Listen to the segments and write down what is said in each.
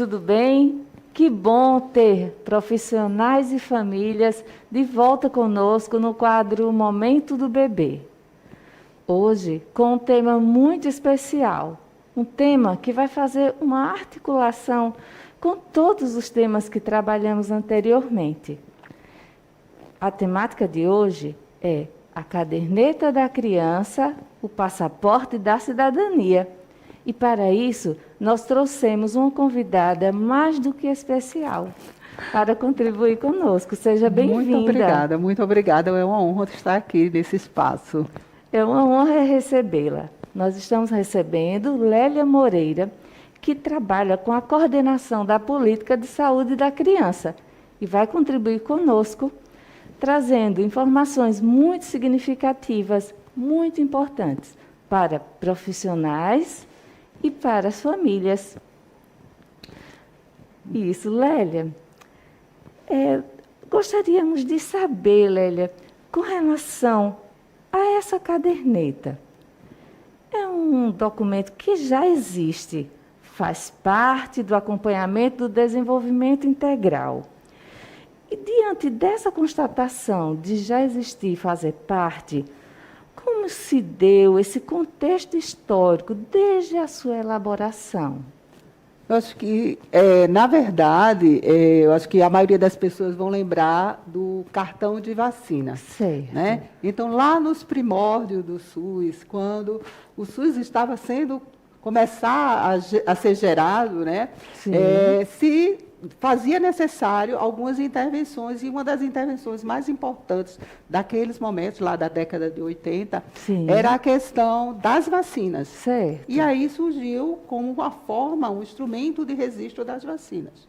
tudo bem? Que bom ter profissionais e famílias de volta conosco no quadro Momento do Bebê. Hoje, com um tema muito especial, um tema que vai fazer uma articulação com todos os temas que trabalhamos anteriormente. A temática de hoje é a caderneta da criança, o passaporte da cidadania. E para isso, nós trouxemos uma convidada mais do que especial para contribuir conosco. Seja bem-vinda. Muito obrigada. É uma honra estar aqui nesse espaço. É uma honra recebê-la. Nós estamos recebendo Lélia Moreira, que trabalha com a coordenação da política de saúde da criança e vai contribuir conosco, trazendo informações muito significativas, muito importantes para profissionais e para as famílias. Isso, Lélia. Gostaríamos de saber, Lélia, com relação a essa caderneta. É um documento que já existe, faz parte do acompanhamento do desenvolvimento integral. E diante dessa constatação de já existir e fazer parte, como se deu esse contexto histórico desde a sua elaboração? Eu acho que, na verdade, eu acho que a maioria das pessoas vão lembrar do cartão de vacina. Certo. Né? Então, lá nos primórdios do SUS, quando o SUS estava começar a ser gerado, né? Se fazia necessário algumas intervenções, e uma das intervenções mais importantes daqueles momentos, lá da década de 80, era a questão das vacinas. Certo. E aí surgiu como uma forma, um instrumento de registro das vacinas.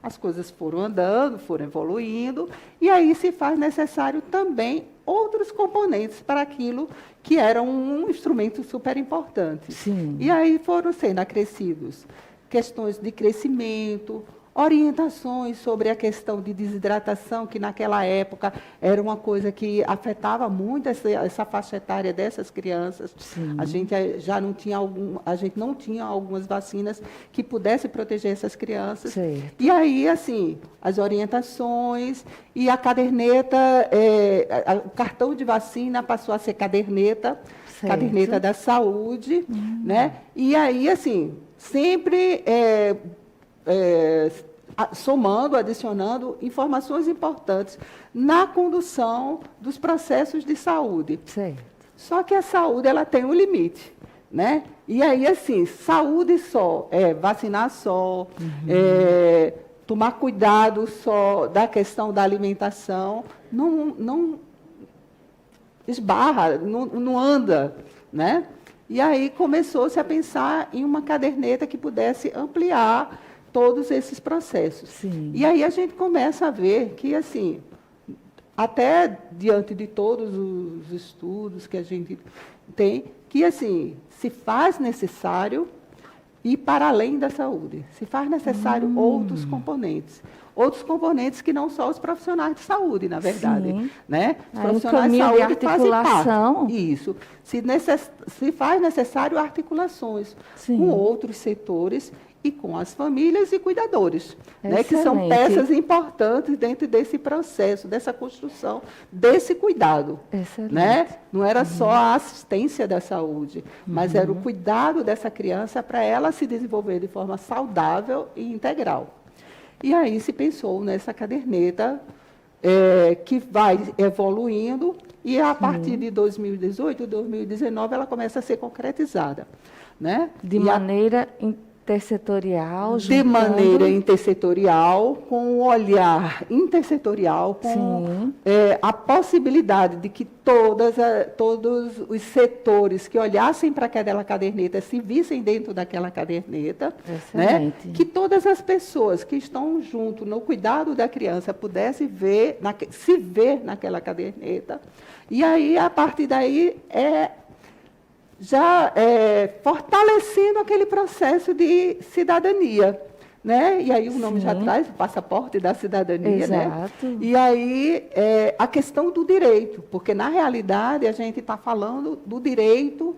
As coisas foram andando, foram evoluindo, e aí se faz necessário também outros componentes para aquilo que era um instrumento super importante. Sim. E aí foram sendo acrescidos questões de crescimento, orientações sobre a questão de desidratação, que naquela época era uma coisa que afetava muito essa faixa etária dessas crianças. Sim. A gente já não tinha não tinha algumas vacinas que pudessem proteger essas crianças. Certo. E aí, assim, as orientações e a caderneta, o cartão de vacina passou a ser caderneta, Certo. caderneta da saúde, né? E aí, assim, sempre somando, adicionando informações importantes na condução dos processos de saúde. Certo. Só que a saúde ela tem um limite, né? E aí, assim, saúde só, vacinar só, tomar cuidado só da questão da alimentação, não esbarra, não anda, né? E aí começou-se a pensar em uma caderneta que pudesse ampliar todos esses processos. Sim. E aí a gente começa a ver que, assim, até diante de todos os estudos que a gente tem, que, assim, se faz necessário ir para além da saúde. Se faz necessário outros componentes que não só os profissionais de saúde, na verdade. Sim. Né? Os Aí profissionais de de saúde articulação. fazem parte. Isso. Se faz necessário articulações com outros setores e com as famílias e cuidadores, né, que são peças importantes dentro desse processo, dessa construção, desse cuidado. Né? Não era só a assistência da saúde, mas era o cuidado dessa criança para ela se desenvolver de forma saudável e integral. E aí se pensou nessa caderneta que vai evoluindo e a partir de 2018, 2019, ela começa a ser concretizada. Né? De maneira intersetorial, de maneira intersetorial, com um olhar intersetorial, com a possibilidade de que todos os setores que olhassem para aquela caderneta se vissem dentro daquela caderneta, né? Que todas as pessoas que estão junto no cuidado da criança pudessem se ver naquela caderneta. E aí, a partir daí, já fortalecendo aquele processo de cidadania. Né? E aí o nome já traz o passaporte da cidadania. Exato. Né? E aí a questão do direito, porque, na realidade, a gente está falando do direito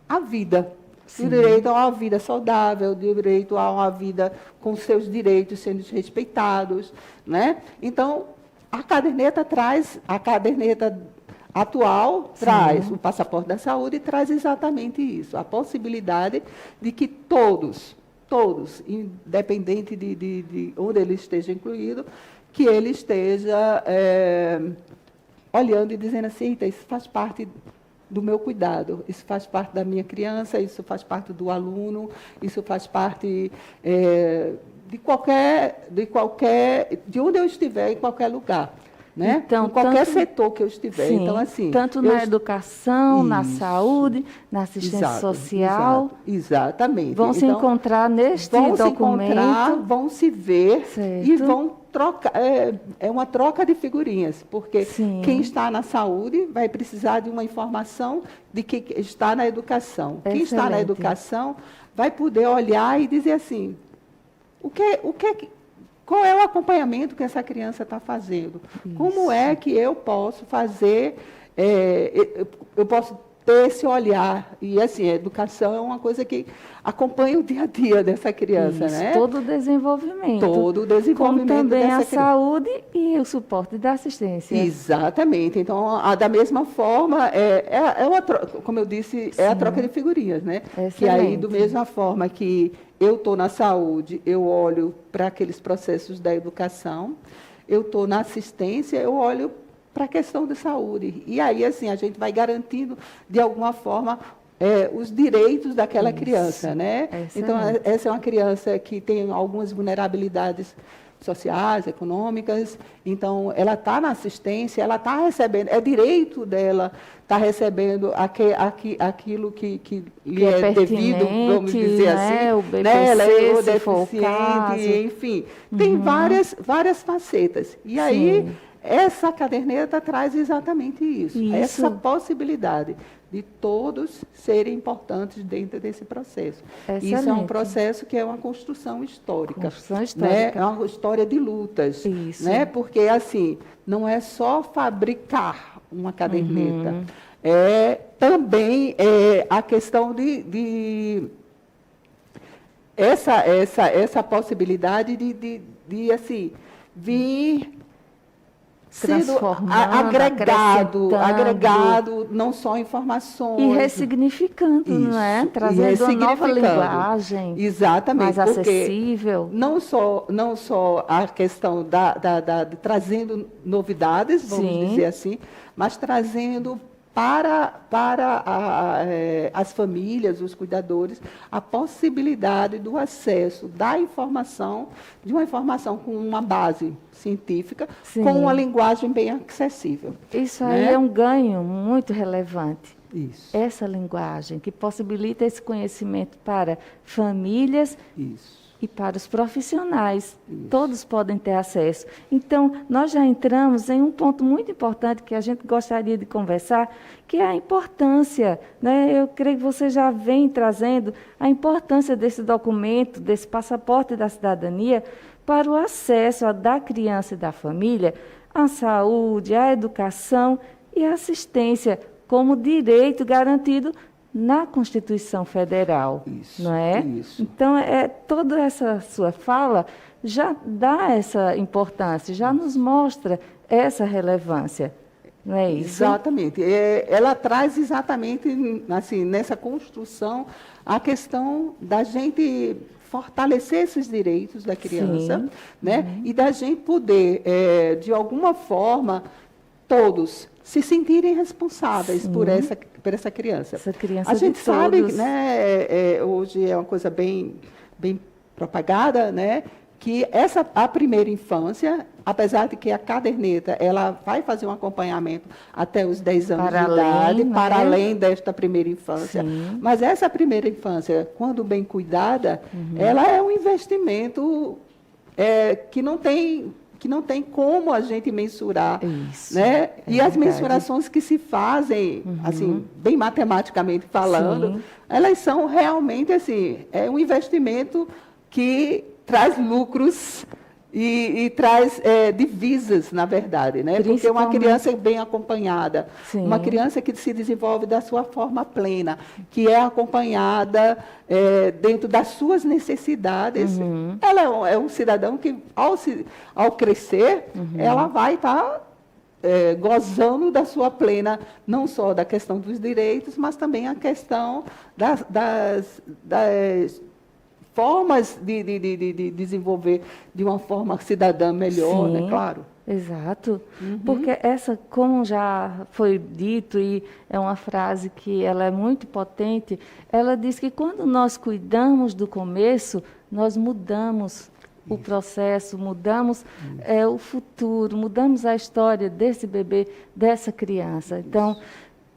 à vida. do direito a uma vida saudável, do direito a uma vida com seus direitos sendo respeitados, né? Então, a caderneta atual traz o passaporte da saúde e traz exatamente isso, a possibilidade de que todos, independente de onde ele esteja incluído, que ele esteja olhando e dizendo assim, isso faz parte do meu cuidado, isso faz parte da minha criança, isso faz parte do aluno, isso faz parte de onde eu estiver, em qualquer lugar. Né? Então, em qualquer setor que eu estiver. Sim, então, assim, tanto na educação, na saúde, na assistência social. Exatamente. Vão se encontrar neste documento. Vão se ver e vão trocar. É uma troca de figurinhas, porque quem está na saúde vai precisar de uma informação de quem está na educação. Excelente. Quem está na educação vai poder olhar e dizer assim, qual é o acompanhamento que essa criança está fazendo? Isso. Como é que eu posso fazer, eu posso ter esse olhar? E, assim, a educação é uma coisa que acompanha o dia a dia dessa criança, isso, né? Todo o desenvolvimento. Todo o desenvolvimento. Como também dessa a saúde e o suporte da assistência. Exatamente. Então, da mesma forma, como eu disse, é a troca de figurinhas, né? Excelente. Que aí, da mesma forma que eu estou na saúde, eu olho para aqueles processos da educação, eu estou na assistência, eu olho para a questão de saúde. E aí, assim, a gente vai garantindo, de alguma forma, os direitos daquela criança, né? Então, essa é uma criança que tem algumas vulnerabilidades sociais, econômicas, então ela está na assistência, ela está recebendo, é direito dela estar recebendo aquilo que lhe é devido, vamos dizer assim, o BPC, né? Ela é se for o caso. Enfim, tem várias facetas. E aí, essa caderneta traz exatamente isso, essa possibilidade de todos serem importantes dentro desse processo. Excelente. Isso é um processo que é uma construção histórica. Né? É uma história de lutas. Isso. Né? Porque, assim, não é só fabricar uma caderneta, também a questão de essa possibilidade de assim, vir sendo agregado, não só informações. E ressignificando, isso, não é? Trazendo uma nova linguagem. Exatamente. Mais acessível. Não só a questão de trazendo novidades, vamos dizer assim, mas trazendo para as famílias, os cuidadores, a possibilidade do acesso da informação, de uma informação com uma base científica, com uma linguagem bem acessível. Isso aí é um ganho muito relevante. Isso. Essa linguagem que possibilita esse conhecimento para famílias e para os profissionais. Isso. Todos podem ter acesso. Então, nós já entramos em um ponto muito importante que a gente gostaria de conversar, que é a importância, né? Eu creio que você já vem trazendo a importância desse documento, desse passaporte da cidadania, para o acesso da criança e da família à saúde, à educação e à assistência como direito garantido na Constituição Federal. Isso, não é? Isso. Então, toda essa sua fala já dá essa importância, já nos mostra essa relevância. Não é isso? Exatamente. Ela traz exatamente, assim, nessa construção, a questão da gente fortalecer esses direitos da criança, né? E da gente poder, de alguma forma, todos se sentirem responsáveis por essa criança. Essa criança a gente sabe, todos. Né, hoje é uma coisa bem propagada, né, que a primeira infância, apesar de que a caderneta ela vai fazer um acompanhamento até os 10 anos de idade, para além desta primeira infância, mas essa primeira infância, quando bem cuidada, ela é um investimento que não tem como a gente mensurar. Isso, né? E as mensurações que se fazem, assim, bem matematicamente falando, elas são realmente assim, um investimento que traz lucros e traz divisas, na verdade, né? Porque uma criança bem acompanhada, sim, uma criança que se desenvolve da sua forma plena, que é acompanhada dentro das suas necessidades, uhum, ela é um cidadão que, ao crescer, uhum, ela vai estar gozando da sua plena, não só da questão dos direitos, mas também a questão das formas de desenvolver de uma forma cidadã melhor, sim, né? Claro. Exato, uhum, porque essa, como já foi dito, e é uma frase que ela é muito potente, ela diz que quando nós cuidamos do começo, nós mudamos o processo, mudamos o futuro, mudamos a história desse bebê, dessa criança. Então,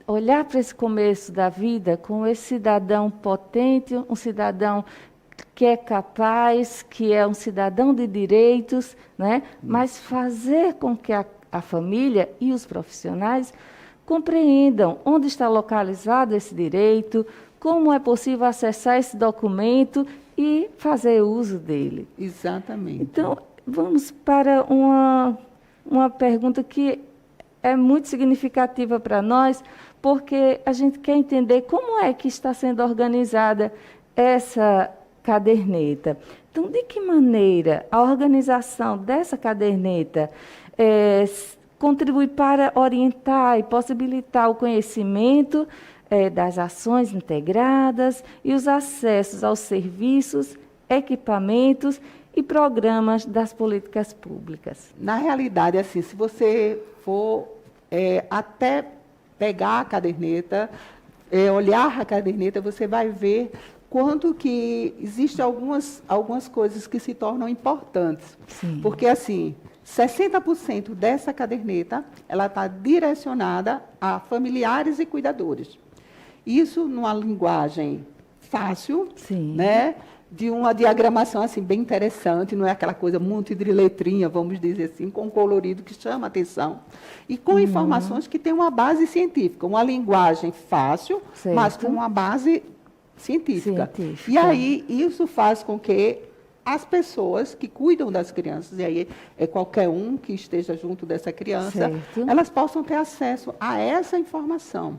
olhar para esse começo da vida com esse cidadão potente, um cidadão que é capaz, que é um cidadão de direitos, né? Mas fazer com que a família e os profissionais compreendam onde está localizado esse direito, como é possível acessar esse documento e fazer uso dele. Exatamente. Então, vamos para uma pergunta que é muito significativa para nós, porque a gente quer entender como é que está sendo organizada essa caderneta. Então, de que maneira a organização dessa caderneta contribui para orientar e possibilitar o conhecimento das ações integradas e os acessos aos serviços, equipamentos e programas das políticas públicas? Na realidade, assim, se você for até pegar a caderneta, olhar a caderneta, você vai ver quanto que existem algumas coisas que se tornam importantes. Sim. Porque, assim, 60% dessa caderneta, ela está direcionada a familiares e cuidadores. Isso numa linguagem fácil, sim, né? De uma diagramação assim, bem interessante, não é aquela coisa muito de letrinha, vamos dizer assim, com colorido que chama a atenção. E com informações que têm uma base científica, uma linguagem fácil, certo, mas com uma base científica. E aí, isso faz com que as pessoas que cuidam das crianças, e aí é qualquer um que esteja junto dessa criança, certo, elas possam ter acesso a essa informação.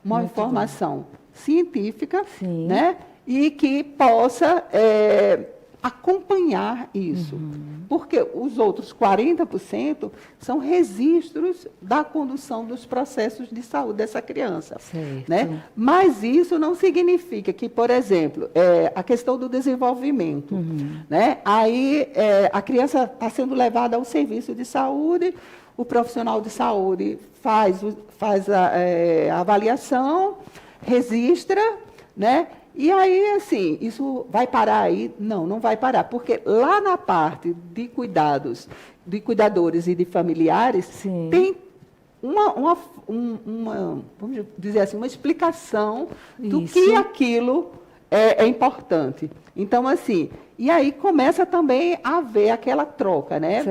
Uma muito informação bom, científica, sim, né? E que possa acompanhar isso. Uhum. Porque os outros 40% são registros da condução dos processos de saúde dessa criança. Certo. Né? Mas isso não significa que, por exemplo, a questão do desenvolvimento. Uhum. Né? Aí a criança está sendo levada ao serviço de saúde, o profissional de saúde faz a avaliação, registra, né? E aí, assim, isso vai parar aí? Não, não vai parar, porque lá na parte de cuidados, de cuidadores e de familiares, sim, tem vamos dizer assim, uma explicação do que aquilo é importante. Então, assim, e aí começa também a haver aquela troca, né?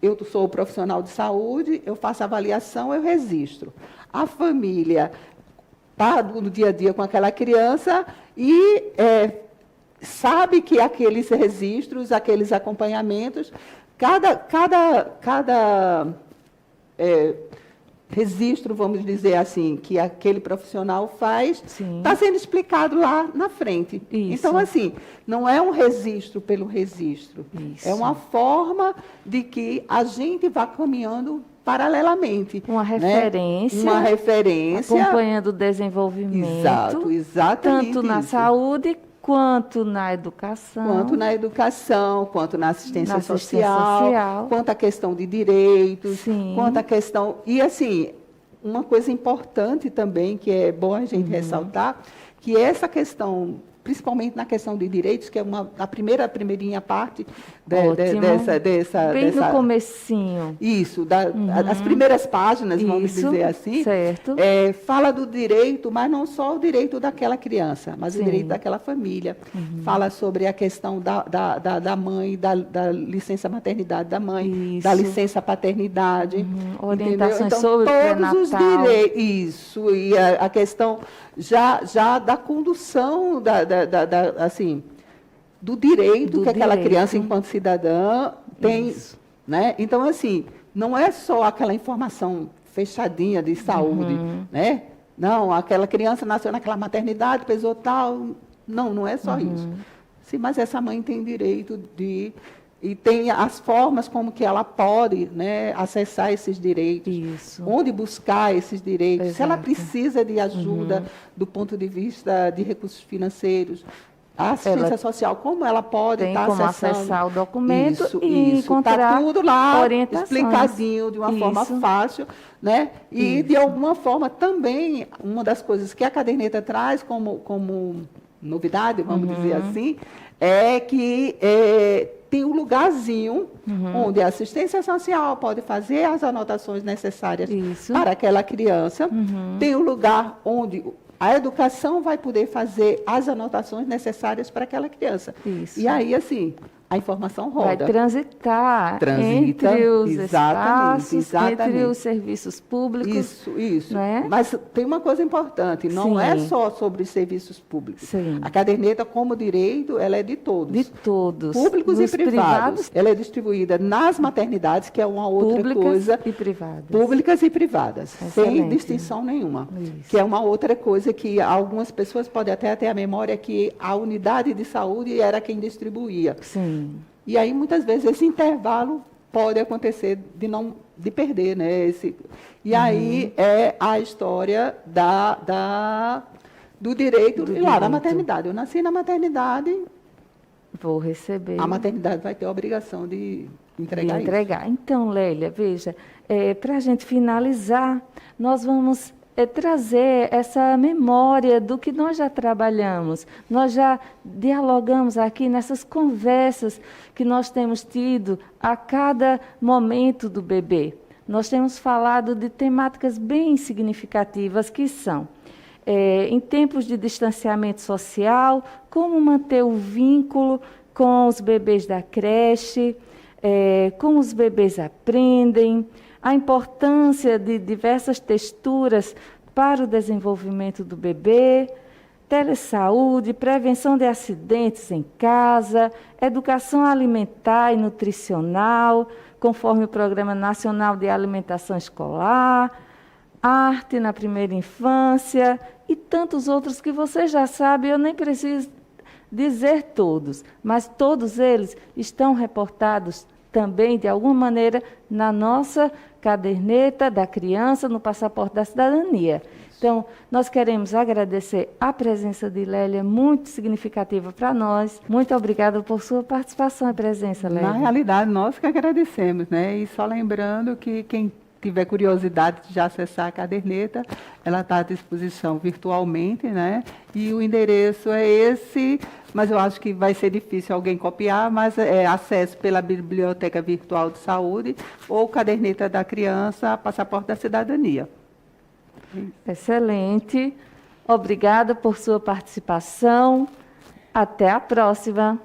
Eu sou profissional de saúde, eu faço avaliação, eu registro. A família está no dia a dia com aquela criança e sabe que aqueles registros, aqueles acompanhamentos, cada registro, vamos dizer assim, que aquele profissional faz, está sendo explicado lá na frente. Isso. Então, assim, não é um registro pelo registro. Isso. É uma forma de que a gente vá caminhando paralelamente. Uma referência. Né? Uma referência. Acompanhando o desenvolvimento. Exato, exatamente. Tanto na saúde quanto na educação. Quanto na educação, quanto na assistência social, quanto à questão de direitos, sim, quanto à questão... E, assim, uma coisa importante também, que é bom a gente ressaltar, que essa questão, principalmente na questão de direitos, que é a primeirinha parte bem no comecinho. Isso, as primeiras páginas, vamos dizer assim, certo, fala do direito, mas não só o direito daquela criança, mas sim, o direito daquela família. Fala sobre a questão da mãe, da licença maternidade da mãe, isso, da licença paternidade. Orientações então, sobre todos os direitos. Isso, e a questão já da condução, assim, do direito Do que aquela direito. criança, enquanto cidadã, tem. Isso. Né? Então, assim, não é só aquela informação fechadinha de saúde, né? Não, aquela criança nasceu naquela maternidade, pesou tal. Não, não é só isso. Sim, mas essa mãe tem direito de... E tem as formas como que ela pode, né, acessar esses direitos. Isso. Onde buscar esses direitos. Exato. Se ela precisa de ajuda do ponto de vista de recursos financeiros, a assistência social, como ela pode Tem estar como acessando? acessar o documento Isso, e isso. encontrar Está tudo lá orientações. explicadinho, de uma forma Isso. fácil, né? E, Isso. de alguma forma, também, uma das coisas que a caderneta traz como novidade, vamos dizer assim, é que tem um lugarzinho onde a assistência social pode fazer as anotações necessárias Isso. para aquela criança. Tem um lugar onde a educação vai poder fazer as anotações necessárias para aquela criança. Isso. E aí, assim, a informação Vai roda. transitar Transita, entre os exatamente, espaços, entre os serviços públicos. Isso. Né? Mas tem uma coisa importante, não Sim. é só sobre serviços públicos. Sim. A caderneta, como direito, ela é de todos. De todos. Públicos Nos e privados. Ela é distribuída nas maternidades, que é uma outra Públicas coisa. e privadas. Públicas e privadas, sem Excelente. distinção nenhuma. Isso. Que é uma outra coisa que algumas pessoas podem até ter a memória que a unidade de saúde era quem distribuía. Sim. E aí, muitas vezes, esse intervalo pode acontecer de perder, né? E aí é a história do direito Do e lá na direito. maternidade. Eu nasci na maternidade, Vou receber. a maternidade vai ter a obrigação de de entregar isso. entregar. Então, Lélia, veja, para a gente finalizar, nós vamos trazer essa memória do que nós já trabalhamos. Nós já dialogamos aqui nessas conversas que nós temos tido a cada momento do bebê. Nós temos falado de temáticas bem significativas que são em tempos de distanciamento social, como manter o vínculo com os bebês da creche, como os bebês aprendem, a importância de diversas texturas para o desenvolvimento do bebê, telesaúde, prevenção de acidentes em casa, educação alimentar e nutricional, conforme o Programa Nacional de Alimentação Escolar, arte na primeira infância e tantos outros que você já sabe, eu nem preciso dizer todos, mas todos eles estão reportados também, de alguma maneira, na nossa caderneta da criança, no passaporte da cidadania. Então, nós queremos agradecer a presença de Lélia, muito significativa para nós. Muito obrigada por sua participação e presença, Lélia. Na realidade, nós que agradecemos, né? E só lembrando que quem tiver curiosidade de já acessar a caderneta, ela está à disposição virtualmente, né? E o endereço é esse, mas eu acho que vai ser difícil alguém copiar, mas é acesso pela Biblioteca Virtual de Saúde ou caderneta da criança, passaporte da cidadania. Excelente. Obrigada por sua participação. Até a próxima.